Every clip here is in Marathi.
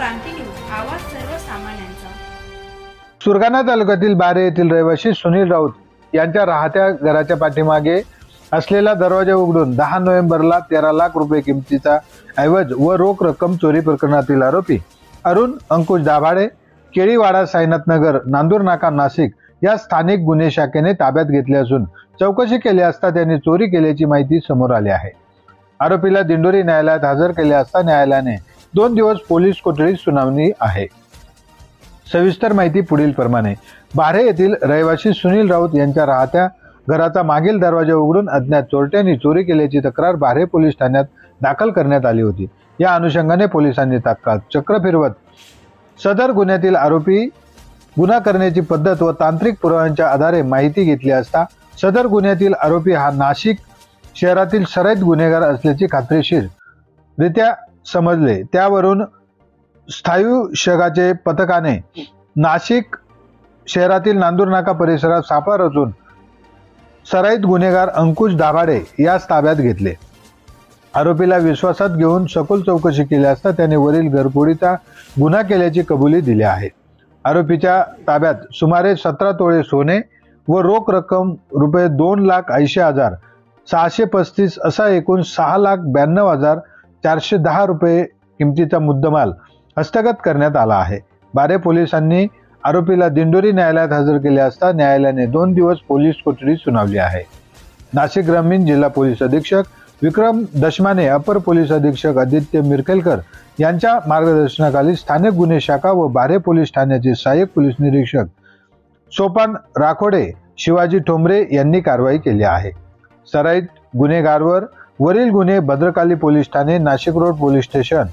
क्रांती न्यूज, आवाज सर्वसामान्यांचा। सुरगाणा तालुक्यातील बारे येथील रहिवासी सुनील राऊत यांच्या राहत्या घराच्या पाठीमागे असलेला दरवाजा उघडून 10 नोव्हेंबरला 13 लाख रुपये किमतीचा ऐवज व रोख रक्कम चोरी प्रकरणातील आरोपी अरुण अंकुश दाभाडे, केळीवाडा, साईनाथनगर, नांदूर नाका, नाशिक या स्थानिक गुन्हे शाखेने ताब्यात घेतले असून चौकशी केली असता त्यांनी चोरी केल्याची माहिती समोर आली आहे। आरोपीला दिंडोरी न्यायालयात हजर केले असता न्यायालयाने 2 दिवस पोलीस कोठडीत सुनावणी आहे। सविस्तर माहिती पुढील प्रमाणे। बारे येथील रहिवासी सुनील राऊत यांच्या राहत्या घराचा मागील दरवाजा उघडून अज्ञात चोरट्यांनी चोरी केल्याची तक्रार बारे पोलीस ठाण्यात दाखल करण्यात आली होती। या अनुषंगाने पोलिसांनी तात्काळ चक्र फिरवत सदर गुन्ह्यातील आरोपी, गुन्हा करण्याची पद्धत व तांत्रिक पुराव्यांच्या आधारे माहिती घेतली असता सदर गुन्ह्यातील आरोपी हा नाशिक शहरातील सराईत गुन्हेगार असल्याची खात्रीशीररित्या समजले। त्यावरून स्थायी शगाचे पथकाने नाशिक शहरातील नांदूर नाका परिसरात सापळा रचून सराईत गुन्हेगार अंकुश दाभाडे यास ताब्यात घेतले। आरोपीला विश्वासात घेऊन सखोल चौकशी केली असता त्याने वरील घरफोडीचा गुन्हा केल्याची कबुली दिली आहे। आरोपीच्या ताब्यात सुमारे 17 तोळे सोने व रोख रक्कम रुपये 2,80,635 असा एकूण 6,92,410 रुपये किमतीचा मुद्देमाल हस्तगत करण्यात आला आहे। बारे पोलिसांनी आरोपीला दिंडोरी न्यायालयात हजर केले असता न्यायालयाने 2 दिवस पोलीस कोठडी सुनावली आहे। नाशिक ग्रामीण जिल्हा पोलीस अधीक्षक विक्रम दशमाने, अपर पोलीस अधीक्षक आदित्य मिरखेलकर यांच्या मार्गदर्शनाखाली स्थानिक गुन्हे शाखा व बारे पोलीस ठाण्याचे सहाय्यक पोलीस निरीक्षक सोपान राखोडे, शिवाजी ठोंबरे यांनी कारवाई केली आहे। सराईत गुन्हेगारवर वरील गुन्हे भद्रकाली पोलीस ठाणे, Nashik road police station,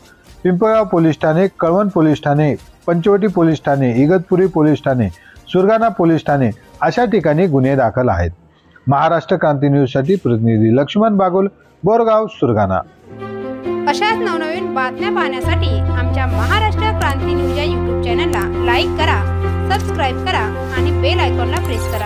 Pimpalgaon police ठाणे, कळवण पोलीस ठाणे, पंचवटी पोलीस ठाणे, इगतपुरी पोलीस ठाणे, सुरगाणा पोलीस ठाणे अशा ठिकाणी गुन्हे दाखल आहेत। महाराष्ट्र क्रांती न्यूज साठी प्रतिनिधी लक्ष्मण बागुल, बोरगाव, सुरगाणा। अशाच नवनवीन बातम्या पाहण्यासाठी आमच्या महाराष्ट्र क्रांती न्यूज या YouTube चॅनलला लाईक करा, सबस्क्राईब करा आणि बेल आयकॉनला प्रेस करा।